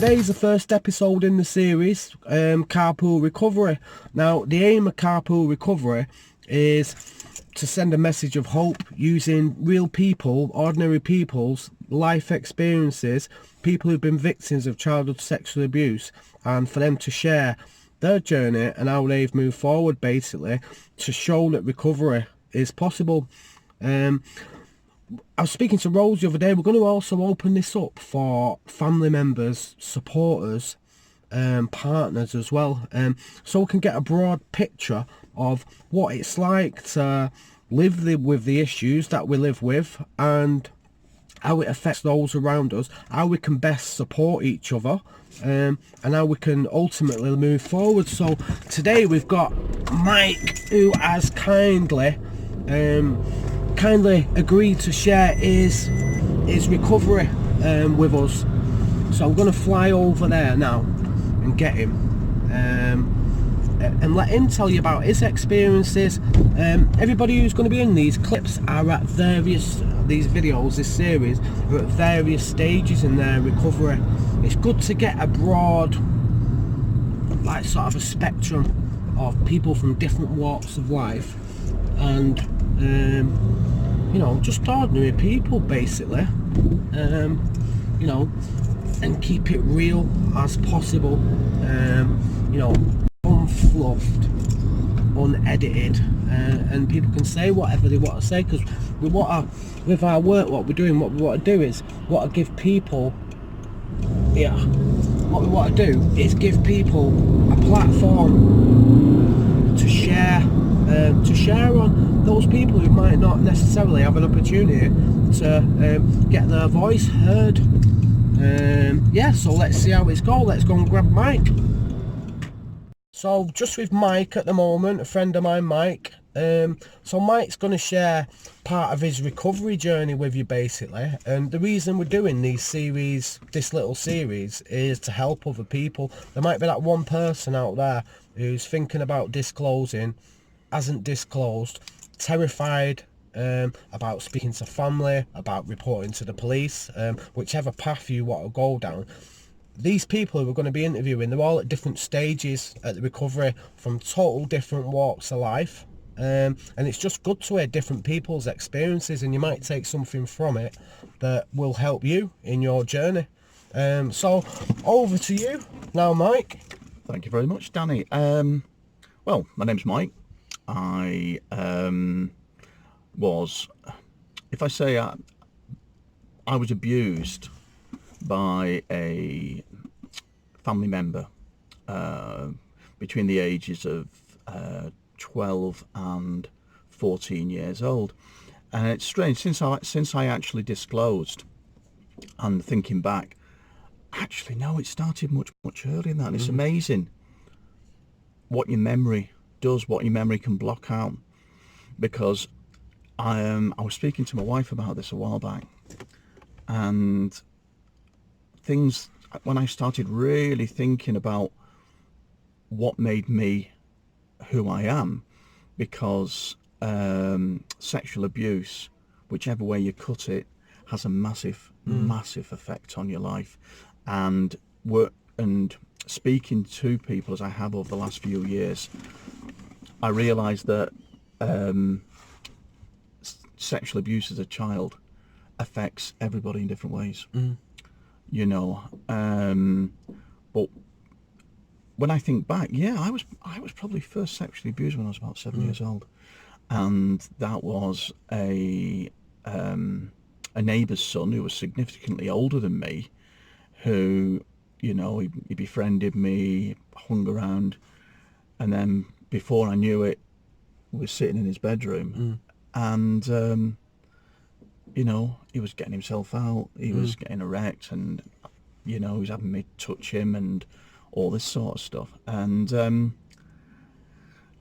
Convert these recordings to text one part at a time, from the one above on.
today's the first episode in the series, Carpool Recovery. Now, the aim of Carpool Recovery is to send a message of hope using real people, ordinary people's life experiences, people who've been victims of childhood sexual abuse, and for them to share their journey and how they've moved forward, basically, to show that recovery is possible. I was speaking to Rose the other day. We're going to also open this up for family members, supporters, partners as well, so we can get a broad picture of what it's like to live with the issues that we live with, and how it affects those around us, how we can best support each other, and how we can ultimately move forward. So today we've got Mike, who has kindly agreed to share his recovery with us. So I'm going to fly over there now and get him and let him tell you about his experiences. Everybody who's going to be in these clips are at these videos, this series, are at various stages in their recovery. It's good to get a broad, like, sort of a spectrum of people from different walks of life, and you know, just ordinary people, basically, you know, and keep it real as possible, you know, unfluffed, unedited, and people can say whatever they want to say, because with our work, what we're doing, what we want to do is give people, what we want to do is give people a platform to share on, those people who might not necessarily have an opportunity to get their voice heard. So let's see how it's going. Let's go and grab Mike. So just with Mike at the moment, a friend of mine, Mike. So Mike's going to share part of his recovery journey with you, basically. And the reason we're doing this little series, is to help other people. There might be that one person out there who's thinking about disclosing, hasn't disclosed, terrified about speaking to family, about reporting to the police, whichever path you want to go down. These people who we're going to be interviewing, they're all at different stages at the recovery, from total different walks of life, and it's just good to hear different people's experiences, and you might take something from it that will help you in your journey. So over to you now, Mike. Thank you very much, Danny. Well, my name's Mike. I was, if I say I was abused by a family member between the ages of 12 and 14 years old, and it's strange, since I actually disclosed, and thinking back, actually no, it started much earlier than that. And it's amazing what your memory does, what your memory can block out, because I was speaking to my wife about this a while back, and things, when I started really thinking about what made me who I am, because sexual abuse, whichever way you cut it, has a massive effect on your life. And speaking to people, as I have over the last few years, I realised that sexual abuse as a child affects everybody in different ways. You know, but when I think back, I was probably first sexually abused when I was about 7 years old, and that was a neighbour's son who was significantly older than me, who, you know, he befriended me, hung around, and then before I knew it, was sitting in his bedroom, and you know, he was getting himself out, he was getting erect, and, you know, he was having me touch him and all this sort of stuff. And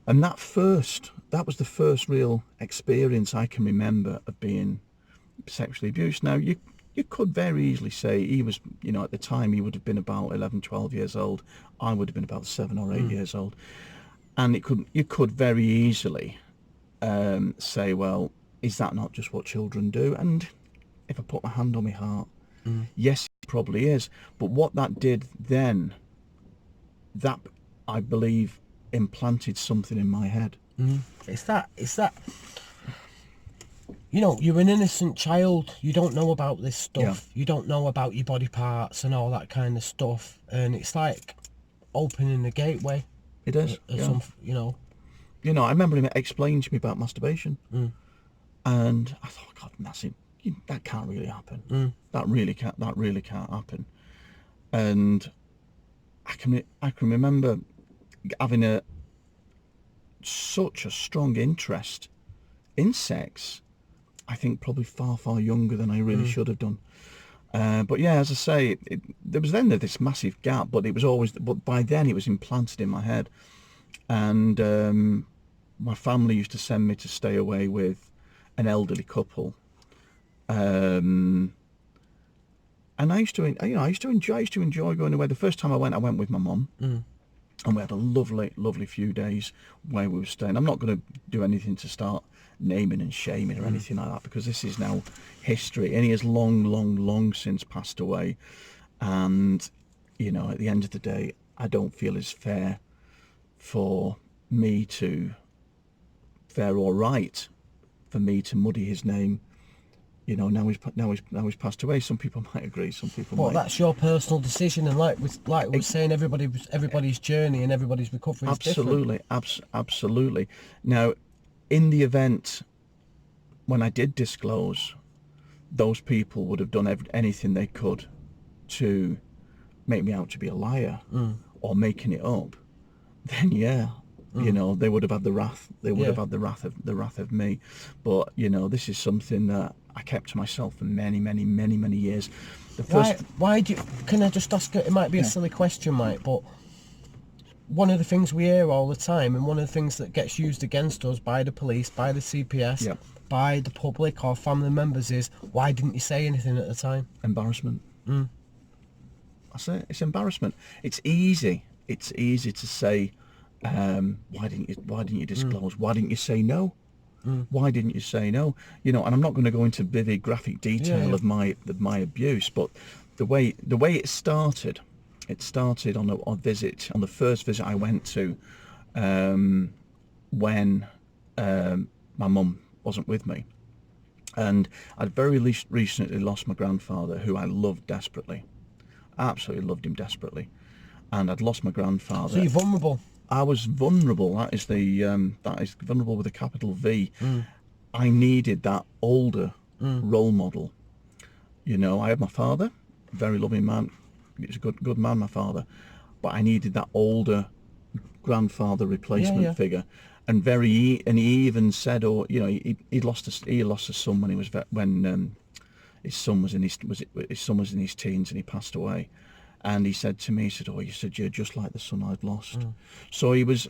that was the first real experience I can remember of being sexually abused. Now, you could very easily say he was, you know, at the time he would have been about 11, 12 years old. I would have been about 7 or 8 years old. And you could very easily say, well, is that not just what children do? And if I put my hand on my heart, yes, probably is. But what that did then, that, I believe, implanted something in my head. It's that, you know, you're an innocent child. You don't know about this stuff. You don't know about your body parts and all that kind of stuff. And it's like opening the gateway. It is. Some, you know. You know, I remember him explaining to me about masturbation, and I thought, God, that can't really happen. That really can't happen. And I can remember having such a strong interest in sex. I think probably far younger than I really should have done. But yeah, as I say, there was then this massive gap, but by then it was implanted in my head. And my family used to send me to stay away with an elderly couple. And I used to enjoy going away. The first time I went with my mum. And we had a lovely few days where we were staying. I'm not going to do anything to start naming and shaming or anything like that, because this is now history, and he has long since passed away. And, you know, at the end of the day, I don't feel it's fair for me or right for me to muddy his name. You know, now he's passed away. Some people might agree, some people might. Well, that's your personal decision, and like we were saying, everybody's journey and everybody's recovery is different. Absolutely. Now, in the event when I did disclose, those people would have done anything they could to make me out to be a liar or making it up. Then you know, they would have had the wrath. They would have had the wrath of me. But you know, this is something that I kept to myself for many years. Why do you, can I just ask, it might be a silly question, Mike, but one of the things we hear all the time, and one of the things that gets used against us by the police, by the CPS, by the public or family members is, why didn't you say anything at the time? Embarrassment. That's it. It's embarrassment. It's easy to say, why didn't you disclose? Why didn't you say no? Why didn't you say no? You know, and I'm not going to go into vivid graphic detail of my abuse, but the way it started on the first visit I went to, when my mum wasn't with me, and I'd very recently lost my grandfather, who I loved desperately, absolutely loved him desperately, and I'd lost my grandfather. So you're vulnerable. I was vulnerable. That is vulnerable with a capital V. I needed that older role model. You know, I had my father, very loving man. He was a good man, my father, but I needed that older grandfather replacement figure. And he even said, you know, he lost a son when his son was in his teens and he passed away. And he said to me, he said, you're just like the son I've lost. So he was,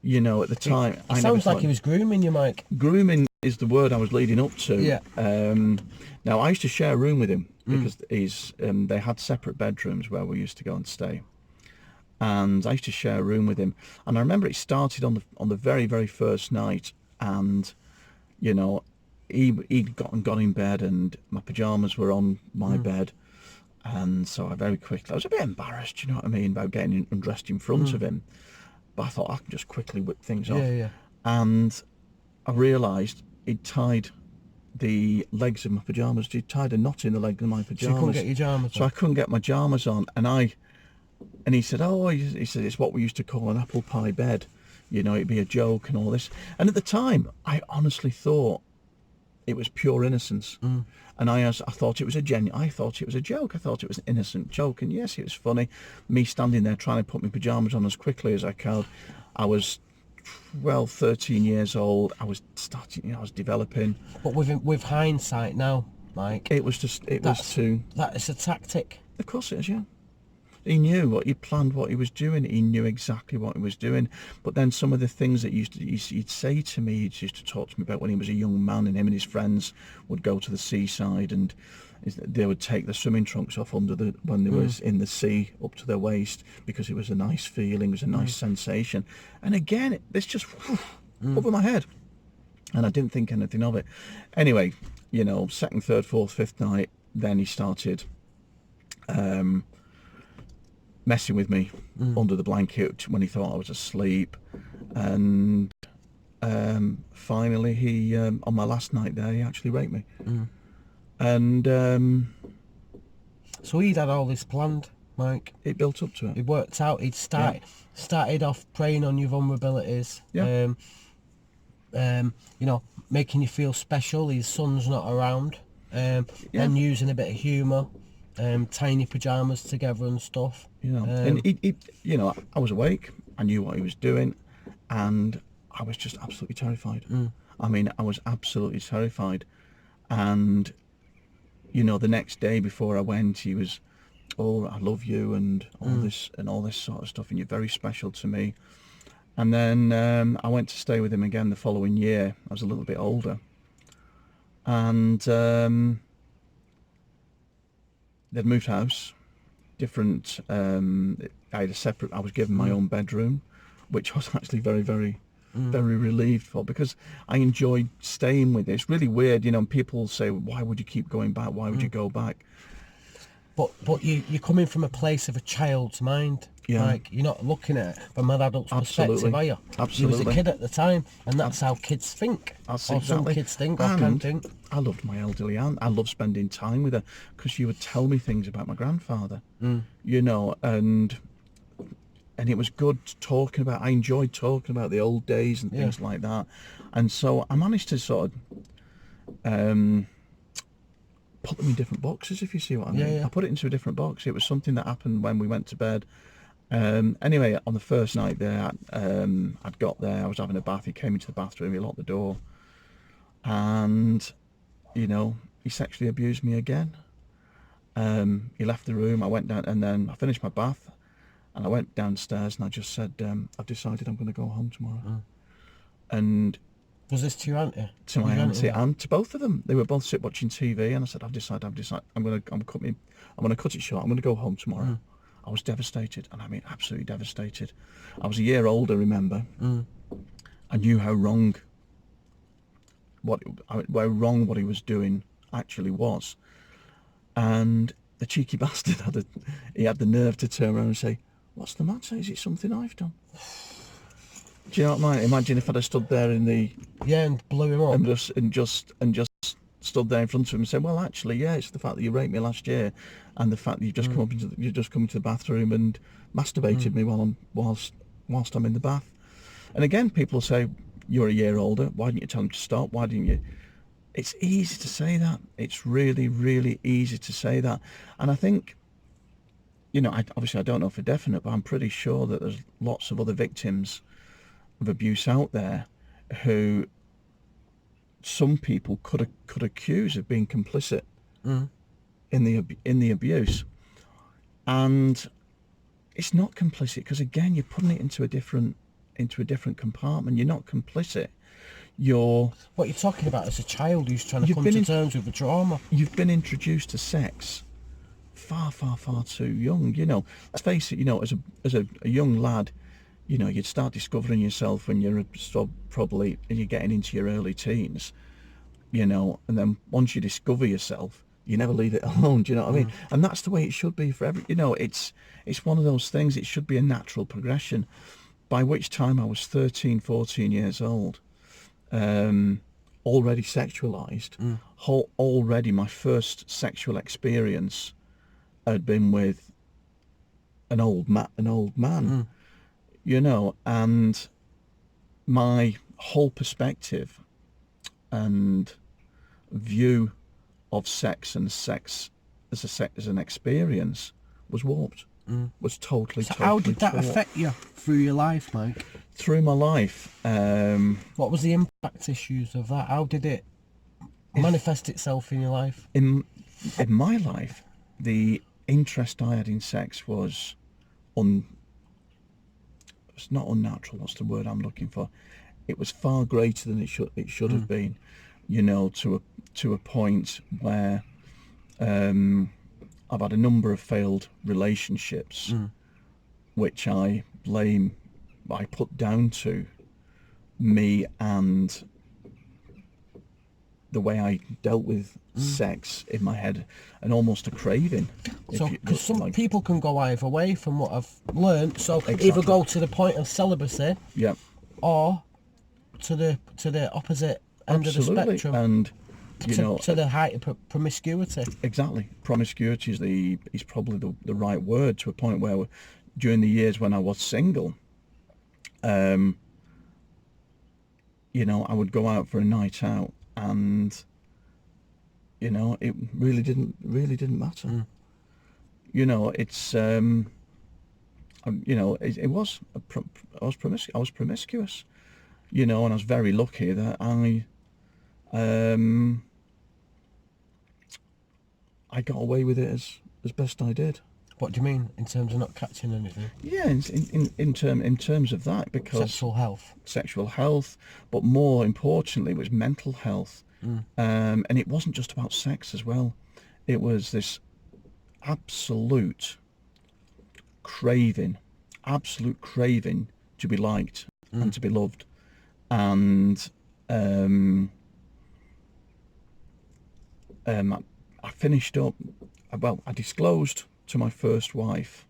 you know, at the time. It sounds like he was grooming you, Mike. Grooming is the word I was leading up to. Yeah. Now, I used to share a room with him because they had separate bedrooms where we used to go and stay. And I used to share a room with him. And I remember it started on the very first night. And, you know, he'd got in bed and my pyjamas were on my bed. And so I was a bit embarrassed, you know what I mean, about getting undressed in front of him. But I thought I can just quickly whip things off. Yeah. And I realised he'd tied the legs of my pyjamas. He'd tied a knot in the leg of my pyjamas. So you couldn't get your pyjamas on? So I couldn't get my pyjamas on. And he said, he said, it's what we used to call an apple pie bed. You know, it'd be a joke and all this. And at the time, I honestly thought it was pure innocence. And I thought it was a joke. I thought it was an innocent joke. And yes, it was funny. Me standing there trying to put my pyjamas on as quickly as I could. I was 12, 13 years old. I was starting, you know, I was developing. But with hindsight now, Mike, that is a tactic. Of course it is, yeah. He knew he planned what he was doing. He knew exactly what he was doing. But then some of the things that he'd say to me, he used to talk to me about when he was a young man, and him and his friends would go to the seaside, and they would take the swimming trunks off when they was in the sea up to their waist, because it was a nice feeling, it was a nice sensation. And again, this just over my head, and I didn't think anything of it. Anyway, you know, second, third, fourth, fifth night, then he started messing with me under the blanket when he thought I was asleep. And finally, he on my last night there, he actually raped me. And So he'd had all this planned, Mike. it built up to it. It worked out. He'd started off preying on your vulnerabilities. Yeah. You know, making you feel special. His son's not around. And using a bit of humour. Tying your pyjamas together and stuff. You know, and he, you know, I was awake. I knew what he was doing, and I was just absolutely terrified. I mean, I was absolutely terrified. And you know, the next day before I went, he was, "Oh, I love you," and all this sort of stuff, and you're very special to me. And then I went to stay with him again the following year. I was a little bit older, and they'd moved house, different. I had a separate. I was given my own bedroom, which I was actually very, very, very relieved for, because I enjoyed staying with it. It's really weird, you know. People say, "Why would you keep going back? Why would you go back?" But you're coming from a place of a child's mind. Yeah. Like, you're not looking at it from an adult's Absolutely. perspective, are you? Absolutely. You was a kid at the time, and that's how kids think. That's or exactly. some kids think, or And can think. I loved my elderly aunt. I loved spending time with her, because she would tell me things about my grandfather. You know, and it was good talking about. I enjoyed talking about the old days and things like that. And so I managed to sort of put them in different boxes, if you see what I mean. Yeah. I put it into a different box. It was something that happened when we went to bed. Anyway, on the first night there, I'd got there, I was having a bath, he came into the bathroom, he locked the door, and, you know, he sexually abused me again. He left the room, I went down, and then I finished my bath, and I went downstairs, and I just said, I've decided I'm going to go home tomorrow. And Was this to your auntie? to my auntie and to both of them, they were both watching TV, and I said, I've decided, I'm going to cut it short, I'm going to go home tomorrow. I was devastated, and I mean absolutely devastated. I was a year older, remember. I knew how wrong what he was doing actually was. And the cheeky bastard he had the nerve to turn around and say, "What's the matter? Is it something I've done?" Do you know what I mean? Imagine if I'd have stood there in the and blew him up, and just stood there in front of him and said, "Well, actually, yeah, it's the fact that you raped me last year, and the fact that you've just come into the bathroom and masturbated me whilst I'm in the bath." And again, people will say, "You're a year older. Why didn't you tell him to stop? Why didn't you?" It's easy to say that. It's really, really easy to say that. And I think, you know, obviously I don't know for definite, but I'm pretty sure that there's lots of other victims of abuse out there who some people could accuse of being complicit in the abuse, and it's not complicit, because again, you're putting it into a different compartment. You're not complicit. What you're talking about is a child who's trying to come to terms with the trauma. You've been introduced to sex far, far, far too young. You know, let's face it. You know, as a young lad, you know, you'd start discovering yourself when you're probably and you're getting into your early teens. You know, and then once you discover yourself, you never leave it alone. Do you know what I mean? And that's the way it should be for every. You know, it's one of those things. It should be a natural progression. By which time I was 13, 14 years old. Already sexualized. Already my first sexual experience had been with an old man. You know, and my whole perspective and view of sex and sex as an experience was warped. Was totally. So how did that affect you through your life, Mike? Through my life, what was the impact issues of that? How did it manifest itself in your life? In my life, the interest I had in sex was it's not unnatural. What's the word I'm looking for? It was far greater than it should have been. You know, to a point where I've had a number of failed relationships, which I put down to me and the way I dealt with sex in my head, and almost a craving. So, because some like, people can go either way from what I've learned. So Exactly. either go to the point of celibacy, yeah, or to the opposite end absolutely, of the spectrum, and you know, to the height of promiscuity. exactly, promiscuity is probably the right word, to a point where during the years when I was single, you know, I would go out for a night out, and you know, it really didn't matter. You know, it's you know, it was I was promiscuous, you know, and I was very lucky that I got away with it as best I did. What do you mean in terms of not catching anything? Yeah, in terms of that, because Sexual health. but more importantly, it was mental health, and it wasn't just about sex as well. It was this absolute craving to be liked and to be loved, and I finished up. Well, I disclosed to my first wife,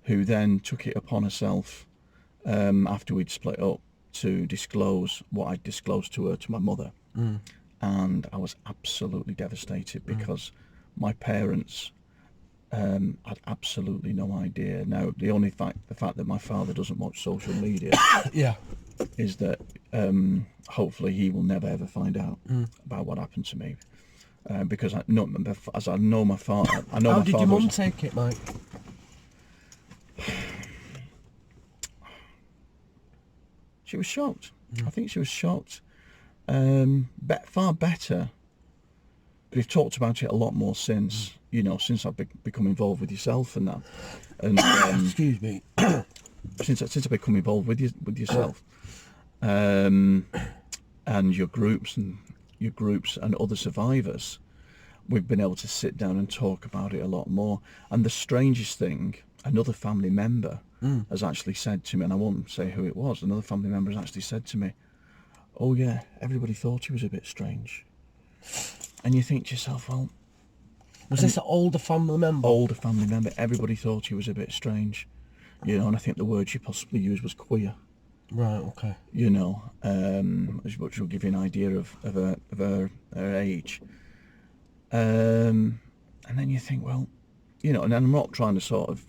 who then took it upon herself, after we'd split up, to disclose what I'd disclosed to her, to my mother. And I was absolutely devastated, because my parents had absolutely no idea. Now, the fact that my father doesn't watch social media Yeah. is that hopefully he will never ever find out about what happened to me, because I know my father. I know How my did father your mum was- take it, Mike? She was shocked. I think she was shocked. Far better. But we've talked about it a lot more since, you know, since I've become involved with yourself and that, and Excuse me. since I've become involved with yourself, and your groups and other survivors, we've been able to sit down and talk about it a lot more. And the strangest thing, another family member has actually said to me, and I won't say who it was, another family member has actually said to me, "Oh yeah, everybody thought he was a bit strange." And you think to yourself, well, Was this an older family member? older family member, everybody thought he was a bit strange, you know, and I think the word she possibly used was queer, Right, okay. you know, which will give you an idea of her age. And then you think, well, you know, and I'm not trying to sort of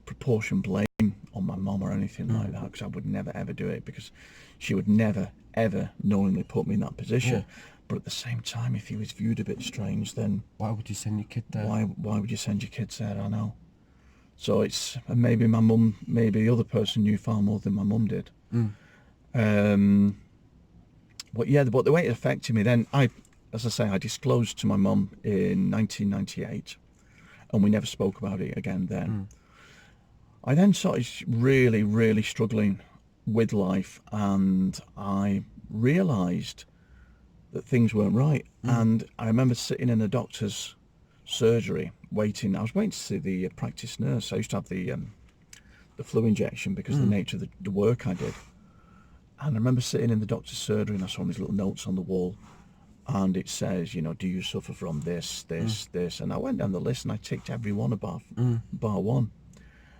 proportion blame on my mum or anything like that, because I would never ever do it, because she would never ever knowingly put me in that position. Yeah. But at the same time, if he was viewed a bit strange, then Why would you send your kid there? why would you send your kids there? I know. So it's, and maybe my mum, maybe the other person knew far more than my mum did. But yeah, but the way it affected me then, as I say, I disclosed to my mum in 1998, and we never spoke about it again then. I then started really, really struggling with life, and I realised that things weren't right. And I remember sitting in a doctor's surgery waiting. I was waiting to see the practice nurse. I used to have the flu injection because of the nature of the work I did. And I remember sitting in the doctor's surgery, and I saw these little notes on the wall, and it says, you know, do you suffer from this, this? And I went down the list and I ticked every one bar one.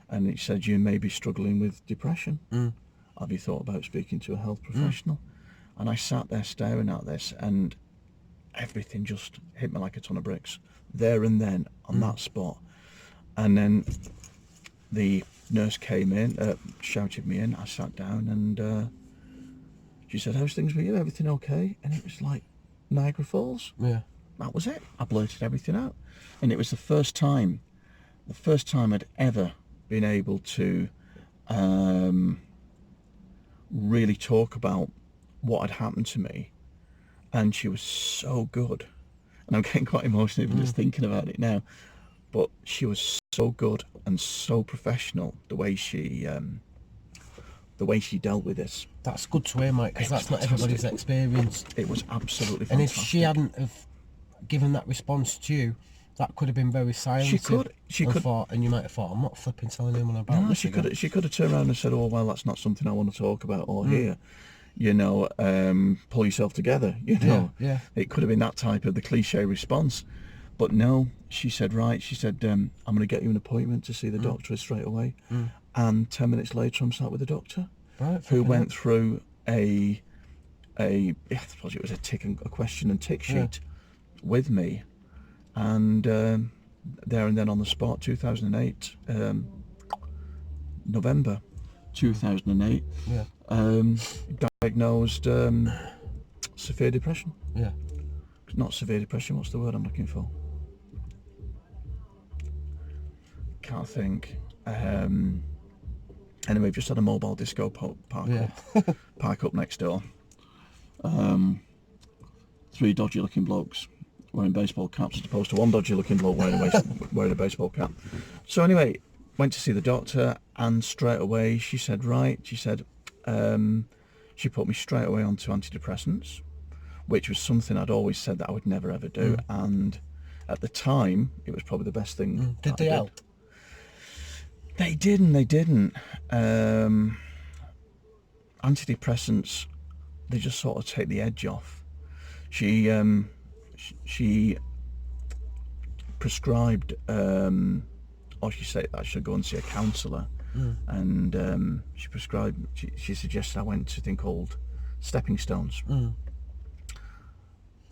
And it said, you may be struggling with depression. Have you thought about speaking to a health professional? And I sat there staring at this, and everything just hit me like a ton of bricks there and then on that spot. And then the nurse came in, shouted me in. I sat down, and she said, how's things with you? Everything okay? And it was like Niagara Falls. Yeah. That was it. I blurted everything out. And it was the first time I'd ever been able to really talk about what had happened to me. And she was so good. And I'm getting quite emotional even just thinking about it now. But she was so good and so professional, the way she dealt with this. That's good to hear, Mike, because that's not everybody's experience. It was absolutely And fantastic. if she hadn't have given that response to you, that could have been very silent. She could. And you might have thought, I'm not flipping telling anyone about No, this she again. could have turned around and said, oh, well, that's not something I want to talk about or hear. pull yourself together, Yeah. It could have been that type of the cliche response. But no, she said, right, she said, I'm going to get you an appointment to see the doctor straight away. And 10 minutes later, I'm sat with the doctor, Right. who went through I suppose it was a question and tick sheet with me. And there and then on the spot, 2008, November 2008, diagnosed severe depression. Yeah. Not severe depression, what's the word I'm looking for? Can't think. Anyway, we've just had a mobile disco park up next door. 3 dodgy looking blokes wearing baseball caps as opposed to 1 dodgy looking bloke wearing a baseball cap. So anyway, went to see the doctor, and straight away she said, she put me straight away onto antidepressants, which was something I'd always said that I would never ever do. And at the time, it was probably the best thing. Did they help? They didn't. Antidepressants, they just sort of take the edge off. She prescribed, or she said that I should go and see a counsellor, and she suggested I went to a thing called Stepping Stones.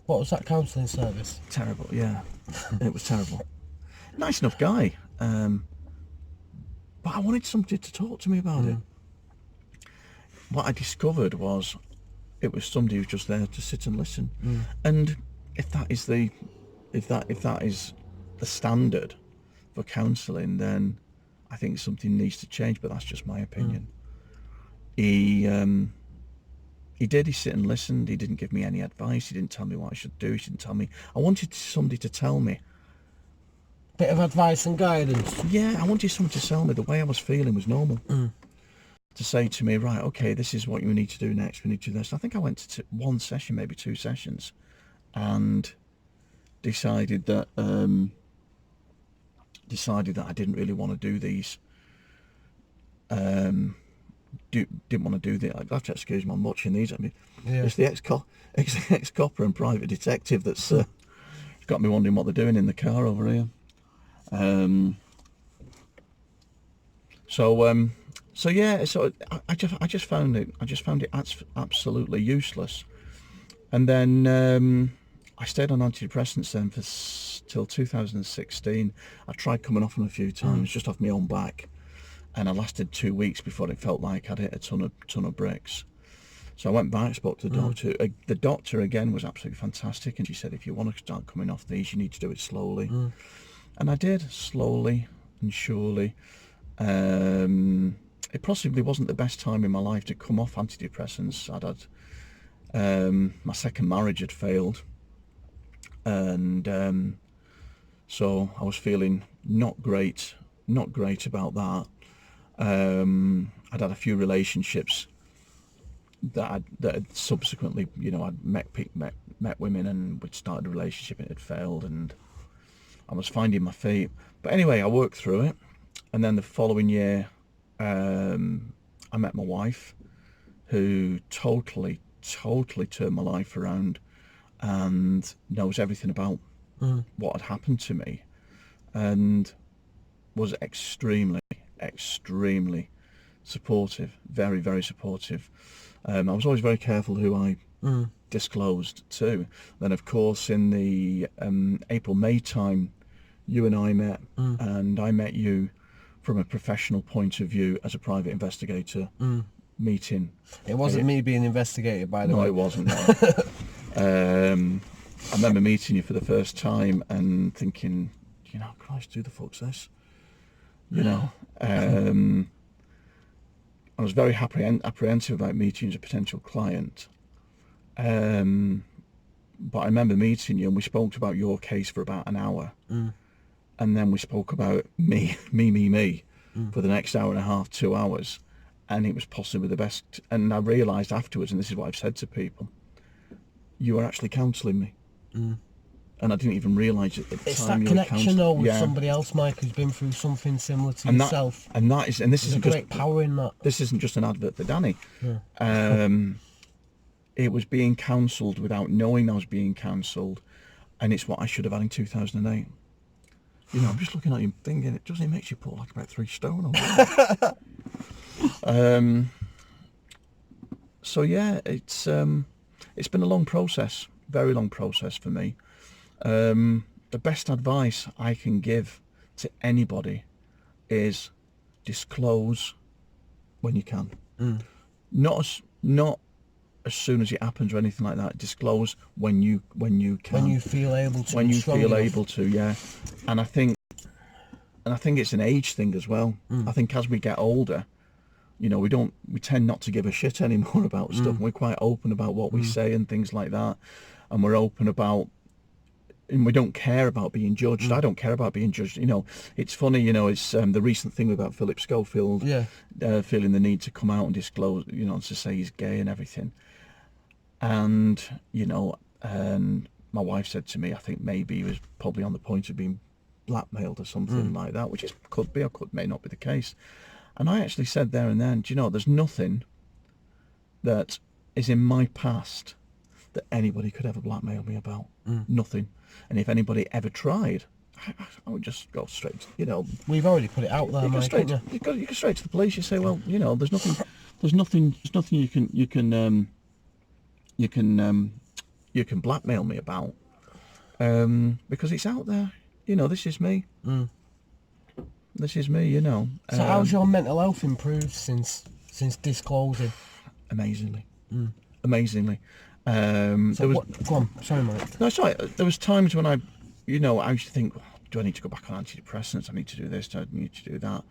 What was that counselling service? Terrible, yeah. It was terrible. Nice enough guy, but I wanted somebody to talk to me about it. What I discovered was it was somebody who was just there to sit and listen. And if that is the standard for counselling, then I think something needs to change. But that's just my opinion. He sit and listened. He didn't give me any advice. He didn't tell me what I should do. He didn't tell me. I wanted somebody to tell me. Bit of advice and guidance. Yeah, I wanted someone to tell me the way I was feeling was normal. To say to me, right, okay, this is what you need to do next. We need to do this. I think I went to 1 session, maybe 2 sessions, and decided that I didn't really want to do these. Didn't want to do the. I have to excuse me, I'm watching these. I mean, it's the ex-copper and private detective that's got me wondering what they're doing in the car over here. So I just found it absolutely useless. And then I stayed on antidepressants then till 2016. I tried coming off them a few times, just off my own back, and I lasted 2 weeks before it felt like I'd hit a ton of bricks. So I went back, spoke to the doctor. The doctor again was absolutely fantastic, and she said, if you want to start coming off these, you need to do it slowly. And I did, slowly and surely. It possibly wasn't the best time in my life to come off antidepressants. My second marriage had failed, and so I was feeling not great about that. I'd had a few relationships that had subsequently, I'd met women, and we'd started a relationship and it had failed, and I was finding my feet. But anyway, I worked through it, and then the following year, I met my wife, who totally turned my life around and knows everything about what had happened to me, and was extremely supportive, very, very supportive. I was always very careful who I disclosed to. Then, of course, in the April-May time, you and I met, and I met you from a professional point of view as a private investigator meeting. It wasn't me being investigated, by the way. No, it wasn't. No. I remember meeting you for the first time and thinking, Christ, who the fuck's this? I was very apprehensive about meeting you as a potential client. But I remember meeting you, and we spoke about your case for about an hour. And then we spoke about me for the next hour and a half, 2 hours. And it was possibly the best. And I realised afterwards, and this is what I've said to people, you were actually counselling me. And I didn't even realise it at the time. It's that connection, though, with somebody else, Mike, who's been through something similar to yourself. This isn't great power in that. This isn't just an advert for Danny. it was being cancelled without knowing I was being cancelled, and it's what I should have had in 2008. You know, I'm just looking at you thinking, it doesn't make you put like about 3 stone on that. So yeah, it's been a long process, very long process for me. The best advice I can give to anybody is disclose when you can. Not as soon as it happens or anything like that. Disclose when you can. When you feel able to. When you strong feel enough. able to, yeah. And I think it's an age thing as well. I think as we get older, you know, we tend not to give a shit anymore about stuff. We're quite open about what we say and things like that, and we're open about, and we don't care about being judged. I don't care about being judged. You know, it's funny, you know, it's the recent thing about Philip Schofield, feeling the need to come out and disclose, you know, to say he's gay and everything. And, you know, and my wife said to me, I think maybe he was probably on the point of being blackmailed or something like that, which could be or may not be the case. And I actually said there and then, do you know, there's nothing that is in my past that anybody could ever blackmail me about. Nothing. And if anybody ever tried, I would just go straight, you know. We've already put it out there, Mike, haven't you? You go straight to the police. You say, well, you know, there's nothing you can blackmail me about, because it's out there. You know, this is me. This is me, you know. So how's your mental health improved since disclosing? Amazingly. Amazingly. Go on, sorry, Mike. No, it's all right. There was times when I used to think, oh, do I need to go back on antidepressants? I need to do this, I need to do that.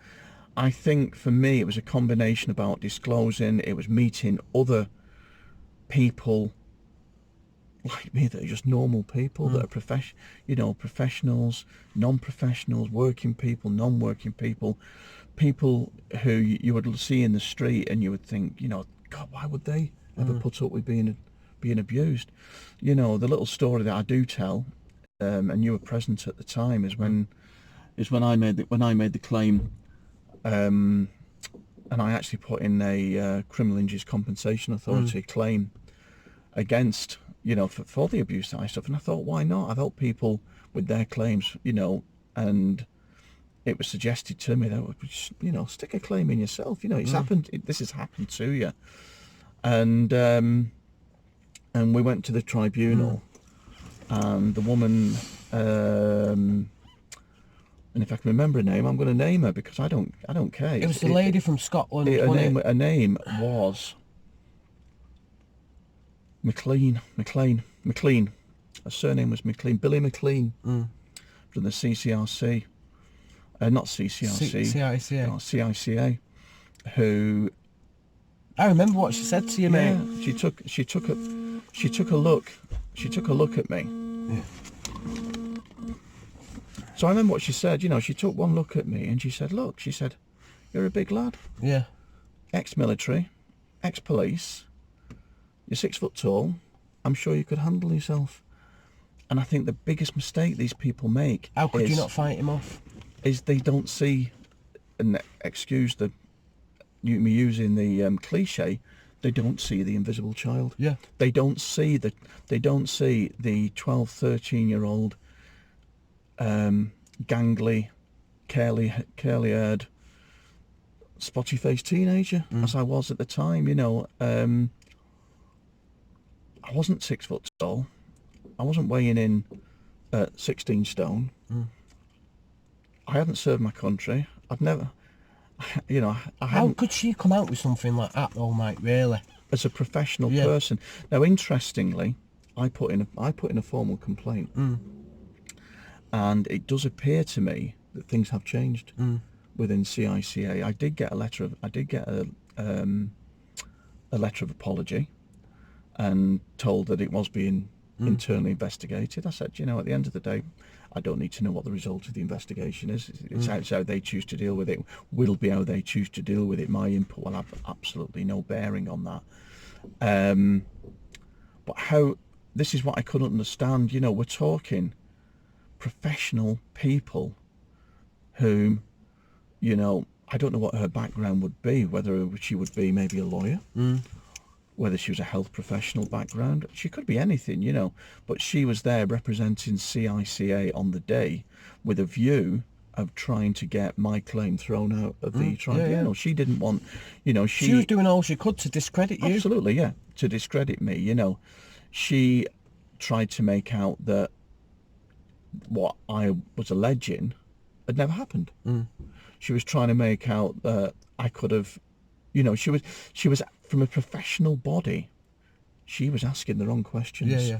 I think for me it was a combination about disclosing. It was meeting other people like me that are just normal people, that are professionals, non-professionals, working people, non-working people, people who you would see in the street and you would think, you know, God, why would they ever put up with being abused? You know, the little story that I do tell, and you were present at the time, is when I made the claim, and I actually put in a Criminal Injuries Compensation Authority claim against, you know, for the abuse that I suffered. And I thought, why not? I've helped people with their claims, you know, and it was suggested to me that, you know, stick a claim in yourself. You know, it's happened. This has happened to you, and we went to the tribunal, and the woman, and if I can remember her name, I'm going to name her because I don't care. It was the lady from Scotland. Her name was McLean. Her surname was McLean. Billy McLean from the CCRC, not CCRC, CICA. No, CICA, who. I remember what she said to you, mate. She took a look at me. Yeah. So I remember what she said. You know, she took one look at me and she said, "Look," she said, "you're a big lad. Yeah. Ex-military, ex-police. You're 6 foot tall. I'm sure you could handle yourself." And I think the biggest mistake these people make How could you not fight him off? Is they don't see, and excuse me using the cliche, they don't see the invisible child. Yeah. They don't see the 12, 13-year-old gangly, curly-haired, spotty-faced teenager, as I was at the time. You know, I wasn't 6 foot tall. I wasn't weighing in at 16 stone. I hadn't served my country. I'd never, you know, How could she come out with something like that, though, Mike? Really? As a professional person. Now, interestingly, I put in a formal complaint, and it does appear to me that things have changed within CICA. I did get a letter of apology, and told that it was being internally investigated. I said, you know, at the end of the day, I don't need to know what the result of the investigation is. It's how they choose to deal with it. Will be how they choose to deal with it. My input will have absolutely no bearing on that. But this is what I couldn't understand. You know, we're talking professional people whom, you know, I don't know what her background would be, whether she would be maybe a lawyer, whether she was a health professional background. She could be anything, you know, but she was there representing CICA on the day with a view of trying to get my claim thrown out of the tribunal. yeah. She didn't want, you know, She was doing all she could to discredit you. Absolutely, yeah, to discredit me, you know. She tried to make out that what I was alleging had never happened. She was trying to make out that I could have, you know, she was from a professional body. She was asking the wrong questions. Yeah.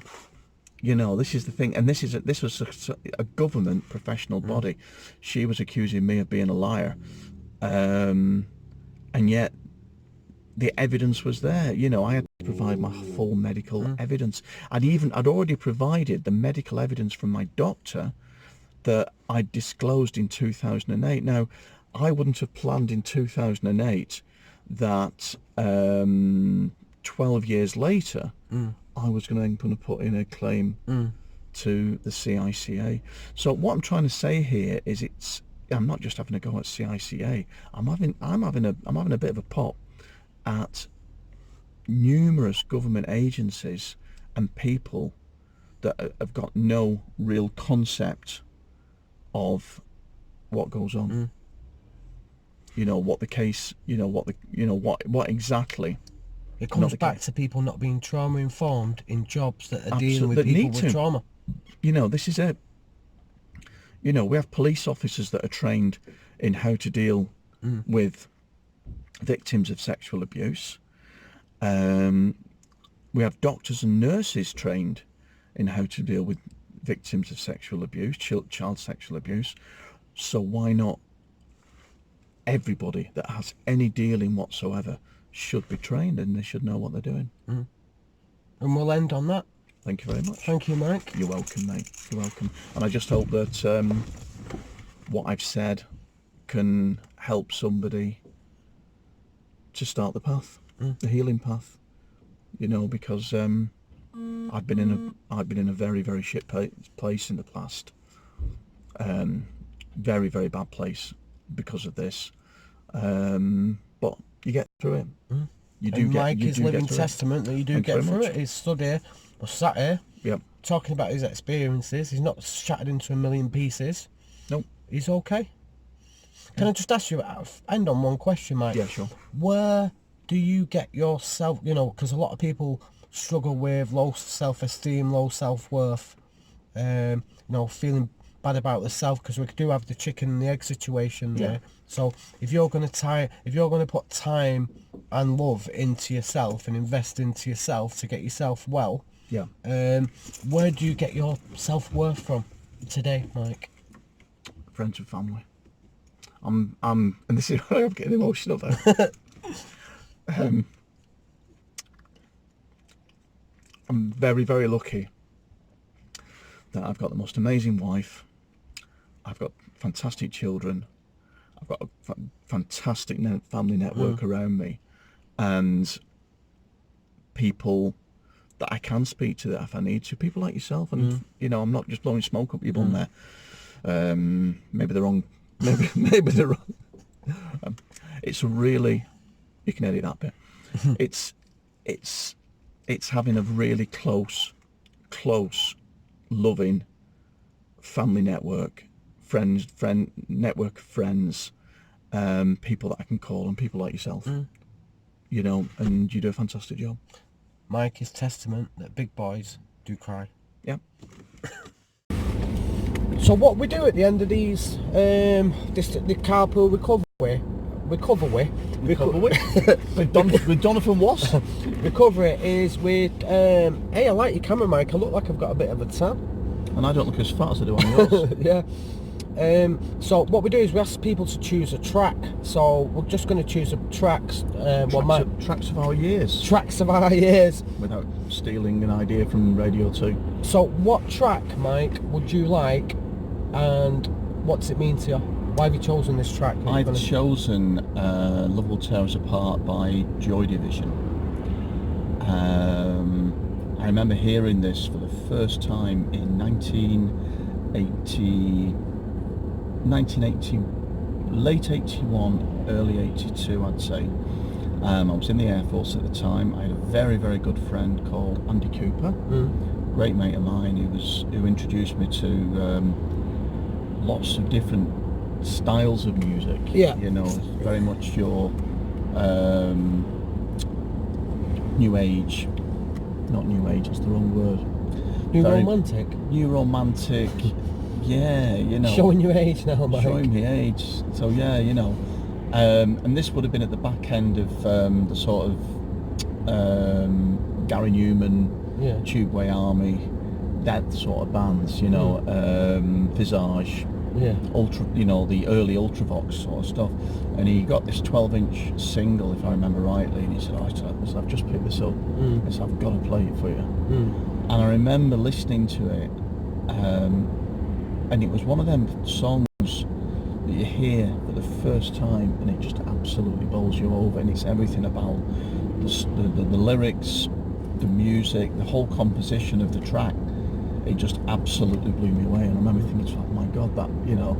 You know, this is the thing, and this was a government professional body. She was accusing me of being a liar, and yet the evidence was there. You know, I had to provide my full medical evidence. I'd already provided the medical evidence from my doctor that I disclosed in 2008. Now, I wouldn't have planned in 2008 that 12 years later I was going to put in a claim to the CICA. So what I'm trying to say here is I'm not just having a go at CICA. I'm having a bit of a pop at numerous government agencies and people that have got no real concept of what goes on. You know what the case. What exactly. It comes back to people not being trauma informed in jobs that are dealing with That people need with to. trauma. You know, this is it. You know, we have police officers that are trained in how to deal with victims of sexual abuse. We have doctors and nurses trained in how to deal with victims of sexual abuse, child sexual abuse. So why not everybody that has any dealing whatsoever should be trained, and they should know what they're doing. And we'll end on that. Thank you very much. Thank you, Mike. You're welcome, mate. You're welcome. And I just hope that what I've said can help somebody to start the path, the healing path. You know, because I've been in a very, very shit place in the past. Very, very bad place because of this. But you get through it. You do. And Mike is living get testament that you do Thanks get very through much. it. He's stood here, or sat here, talking about his experiences. He's not shattered into a million pieces. Nope. He's okay. Can I just ask you, end on one question, Mike? Yeah, sure. Where do you get yourself, you know, because a lot of people struggle with low self-esteem, low self-worth, you know, feeling bad about themselves, because we do have the chicken and the egg situation there. So if you're going to put time and love into yourself and invest into yourself to get yourself well, where do you get your self-worth from today, Mike? Friends and family. And this is where I'm getting emotional though. I'm very, very lucky that I've got the most amazing wife. I've got fantastic children. I've got a fantastic family network around me, and people that I can speak to that if I need to. People like yourself, and you know, I'm not just blowing smoke up your bum there. Maybe the wrong. Maybe the wrong. It's really. You can edit that bit. It's having a really close, loving family network, network of friends, people that I can call, and people like yourself. You know, and you do a fantastic job. Mike is testament that big boys do cry. Yeah. So what we do at the end of these, the carpool recovery, with Jonathan Was. recovery is with, hey, I like your camera, Mike. I look like I've got a bit of a tan. And I don't look as fat as I do on yours. Yeah. So what we do is we ask people to choose a track. So we're just going to choose tracks. Tracks of our years. Tracks of our years. Without stealing an idea from Radio 2. So what track, Mike, would you like, and what does it mean to you? Why have you chosen this track? I've chosen Love Will Tear Us Apart by Joy Division. I remember hearing this for the first time in 1980, late 81, early 82, I'd say. I was in the Air Force at the time. I had a very, very good friend called Andy Cooper, great mate of mine, who introduced me to lots of different styles of music. Yeah. You know, very much your new age, not new age, that's the wrong word. New romantic. New romantic, yeah, you know. Showing your age now, Mike. Showing my age. So yeah, you know. And this would have been at the back end of the sort of Gary Newman, Tubeway Army, that sort of bands, you know, Visage, Ultra, you know, the early Ultravox sort of stuff. And he got this 12-inch single, if I remember rightly, and he said, I've just picked this up. I said, I've got to play it for you. And I remember listening to it, and it was one of them songs that you hear for the first time and it just absolutely bowls you over, and it's everything about the lyrics, the music, the whole composition of the track. It just absolutely blew me away, and I remember thinking, oh my god, that, you know,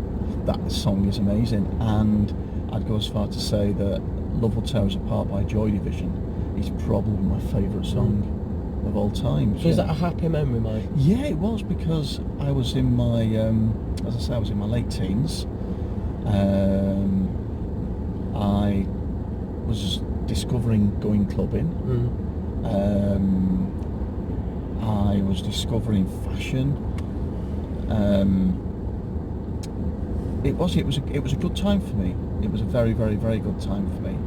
that song is amazing. And I'd go as far to say that Love Will Tear Us Apart by Joy Division is probably my favourite song of all time. So is that a happy memory, Mike? Yeah, it was, because I was in my as I say, I was in my late teens. I was discovering going clubbing. I was discovering fashion. It was a good time for me. It was a very, very, very good time for me.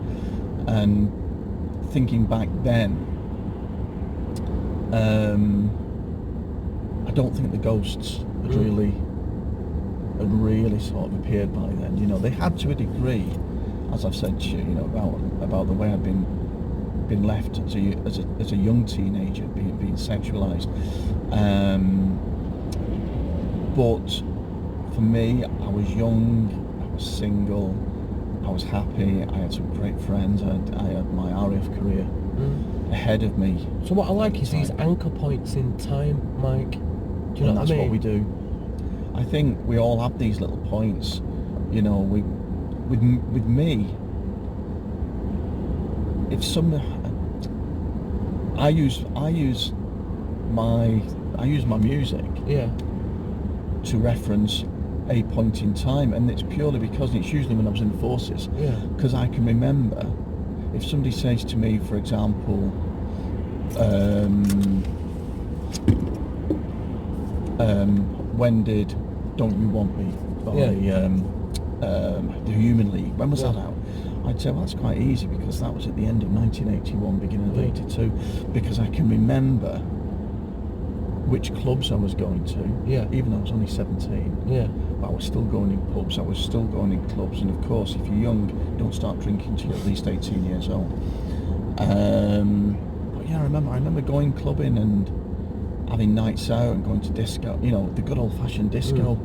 And thinking back then, I don't think the ghosts had really sort of appeared by then. You know, they had to a degree, as I've said to you, you know, about the way I'd been left as a young teenager, being sexualized. But for me, I was young, I was single, I was happy, I had some great friends, I had my RAF career ahead of me. So what I like is these anchor points in time, Mike. Do you know what I mean? That's what we do. I think we all have these little points, you know. With me, if I use my music to reference a point in time, and it's purely because it's usually when I was in the forces. Because I can remember, if somebody says to me, for example, when did Don't You Want Me by the Human League, when was that out? I'd say, well, that's quite easy, because that was at the end of 1981, beginning of 82, because I can remember which clubs I was going to, even though I was only 17. But I was still going in pubs, I was still going in clubs, and of course, if you're young, you don't start drinking till you're at least 18 years old. But yeah, I remember going clubbing and having nights out and going to disco, you know, the good old-fashioned disco,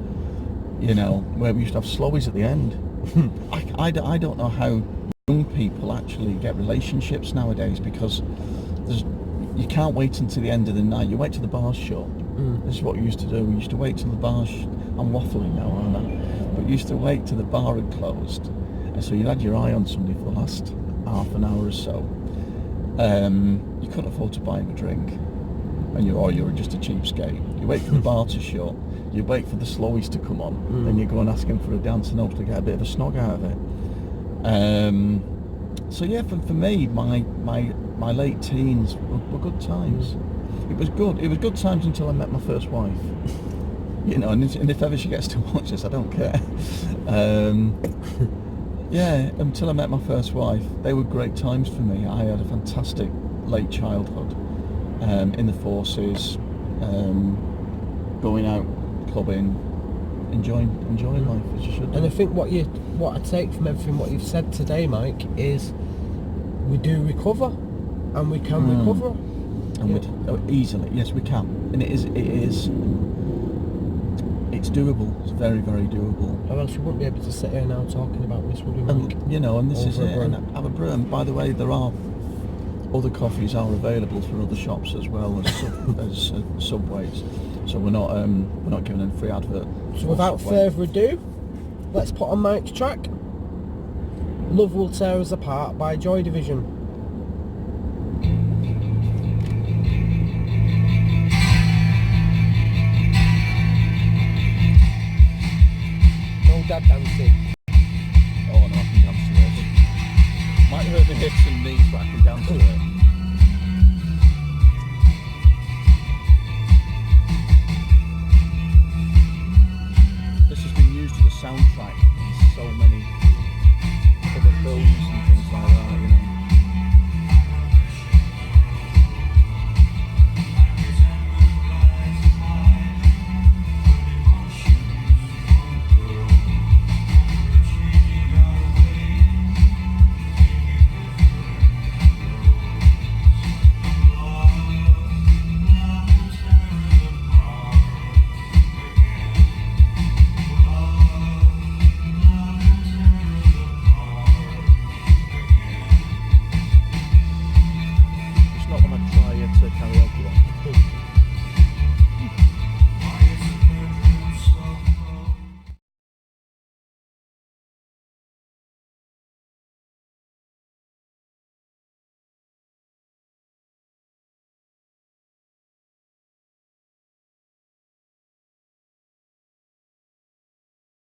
you know, where we used to have slowies at the end. I don't know how young people actually get relationships nowadays, because you can't wait until the end of the night. You wait till the bar's shut. This is what we used to do. We used to wait till the bar's I'm waffling now, aren't I? But you used to wait till the bar had closed, and so you had your eye on somebody for the last half an hour or so. You couldn't afford to buy him a drink, and you were just a cheapskate. You wait for the bar to shut. You wait for the slowies to come on, then you go and ask him for a dance and hopefully get a bit of a snog out of it. So yeah, for me, my late teens were good times. It was good times until I met my first wife. You know, and if ever she gets to watch this, I don't care. Yeah, until I met my first wife, they were great times for me. I had a fantastic late childhood in the forces, going out clubbing, enjoying life as you should do. And I think what I take from everything what you've said today, Mike, is we do recover, and we can recover, and easily. Yes, we can, and it's doable. It's very, very doable. Or else we wouldn't be able to sit here now talking about this, would we, Mike? And, you know, and this is it. And have a brew. And by the way, there are other coffees are available through other shops as well as Subways. So we're not giving them free advert. So without further ado, let's put on Mike's track. Love Will Tear Us Apart by Joy Division.